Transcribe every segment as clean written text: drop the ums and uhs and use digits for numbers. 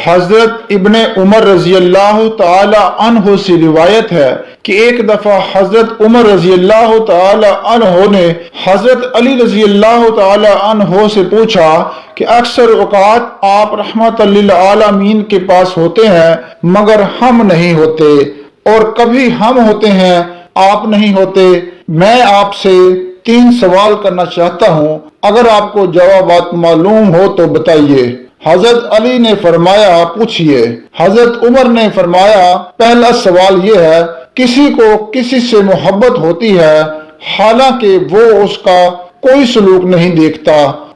حضرت ابن عمر رضی اللہ تعالی عنہ سے روایت ہے کہ ایک دفعہ حضرت عمر رضی اللہ تعالی عنہ نے حضرت علی رضی اللہ تعالی عنہ سے پوچھا کہ اکثر اوقات آپ رحمت للعالمین کے پاس ہوتے ہیں مگر ہم نہیں ہوتے، اور کبھی ہم ہوتے ہیں آپ نہیں ہوتے۔ میں آپ سے 3 سوال کرنا چاہتا ہوں، اگر آپ کو جوابات معلوم ہو تو بتائیے۔ حضرت علی نے فرمایا پوچھئے۔ حضرت عمر نے فرمایا پہلا سوال یہ ہے، کسی کو کسی سے محبت ہوتی ہے حالانکہ وہ اس کا کوئی سلوک نہیں دیکھتا،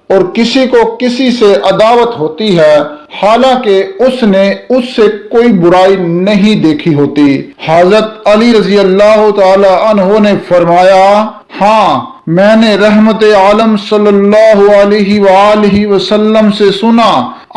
اور کسی کو کسی سے عداوت ہوتی ہے حالانکہ اس نے اس سے کوئی برائی نہیں دیکھی ہوتی۔ حضرت علی رضی اللہ تعالی عنہ نے فرمایا ہاں، میں نے رحمت عالم صلی اللہ علیہ وآلہ وسلم سے سنا،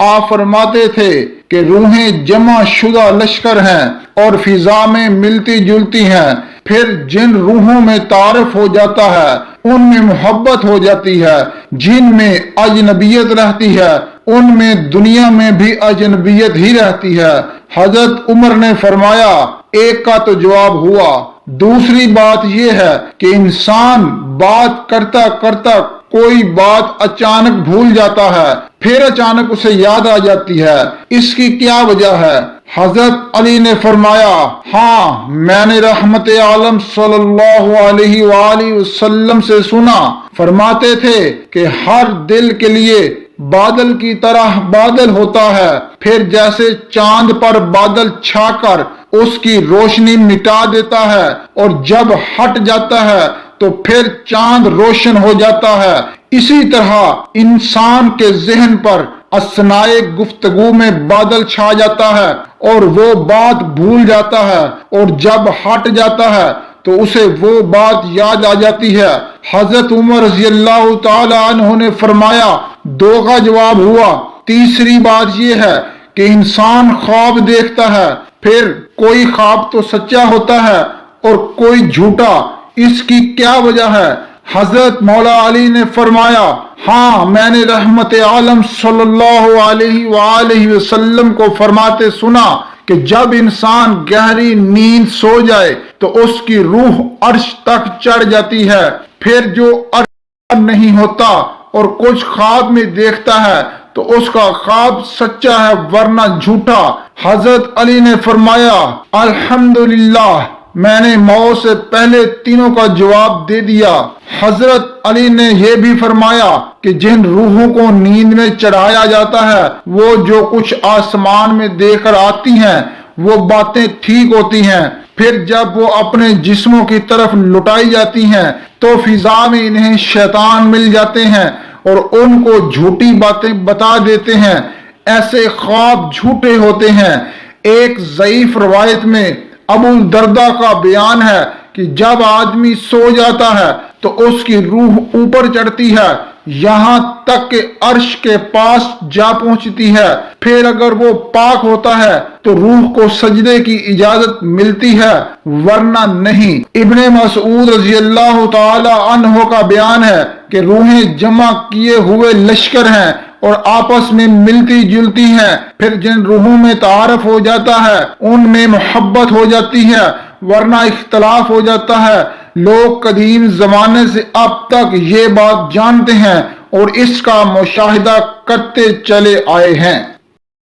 آپ فرماتے تھے کہ روحیں جمع شدہ لشکر ہیں اور فضا میں ملتی جلتی ہیں، پھر جن روحوں میں تعارف ہو جاتا ہے ان میں محبت ہو جاتی ہے، جن میں اجنبیت رہتی ہے ان میں دنیا میں بھی اجنبیت ہی رہتی ہے۔ حضرت عمر نے فرمایا ایک کا تو جواب ہوا، دوسری بات یہ ہے کہ انسان بات کرتا کرتا کوئی بات اچانک بھول جاتا ہے، پھر اچانک اسے یاد آ جاتی ہے، اس کی کیا وجہ ہے؟ حضرت علی نے فرمایا ہاں، میں نے رحمت عالم صلی اللہ علیہ وآلہ وسلم سے سنا، فرماتے تھے کہ ہر دل کے لیے بادل کی طرح بادل ہوتا ہے، پھر جیسے چاند پر بادل چھا کر اس کی روشنی مٹا دیتا ہے اور جب ہٹ جاتا ہے تو پھر چاند روشن ہو جاتا ہے، اسی طرح انسان کے ذہن پر اثناء گفتگو میں بادل چھا جاتا ہے اور وہ بات بھول جاتا ہے، اور جب ہٹ جاتا ہے تو اسے وہ بات یاد آ جاتی ہے۔ حضرت عمر رضی اللہ تعالی عنہ نے فرمایا 2 کا جواب ہوا، تیسری بات یہ ہے کہ انسان خواب دیکھتا ہے، پھر کوئی خواب تو سچا ہوتا ہے اور کوئی جھوٹا، اس کی کیا وجہ ہے؟ حضرت مولا علی نے فرمایا ہاں، میں نے رحمت عالم صلی اللہ علیہ وآلہ وسلم کو فرماتے سنا کہ جب انسان گہری نیند سو جائے تو اس کی روح عرش تک چڑھ جاتی ہے، پھر جو عرش نہیں ہوتا اور کچھ خواب میں دیکھتا ہے تو اس کا خواب سچا ہے ورنہ جھوٹا۔ حضرت علی نے فرمایا الحمدللہ، میں نے موت سے پہلے تینوں کا جواب دے دیا۔ حضرت علی نے یہ بھی فرمایا کہ جن روحوں کو نیند میں چڑھایا جاتا ہے وہ جو کچھ آسمان میں دیکھ کر آتی ہیں وہ باتیں ٹھیک ہوتی ہیں، پھر جب وہ اپنے جسموں کی طرف لٹائی جاتی ہیں تو فضا میں انہیں شیطان مل جاتے ہیں اور ان کو جھوٹی باتیں بتا دیتے ہیں، ایسے خواب جھوٹے ہوتے ہیں۔ ایک ضعیف روایت میں ابو الدرداء کا بیان ہے کہ جب آدمی سو جاتا ہے تو اس کی روح اوپر چڑھتی ہے یہاں تک کہ عرش کے پاس جا پہنچتی ہے، پھر اگر وہ پاک ہوتا ہے تو روح کو سجدے کی اجازت ملتی ہے ورنہ نہیں۔ ابن مسعود رضی اللہ تعالی عنہ کا بیان ہے کہ روحیں جمع کیے ہوئے لشکر ہیں اور آپس میں ملتی جلتی ہیں، پھر جن روحوں میں تعارف ہو جاتا ہے ان میں محبت ہو جاتی ہے ورنہ اختلاف ہو جاتا ہے۔ لوگ قدیم زمانے سے اب تک یہ بات جانتے ہیں اور اس کا مشاہدہ کرتے چلے آئے ہیں۔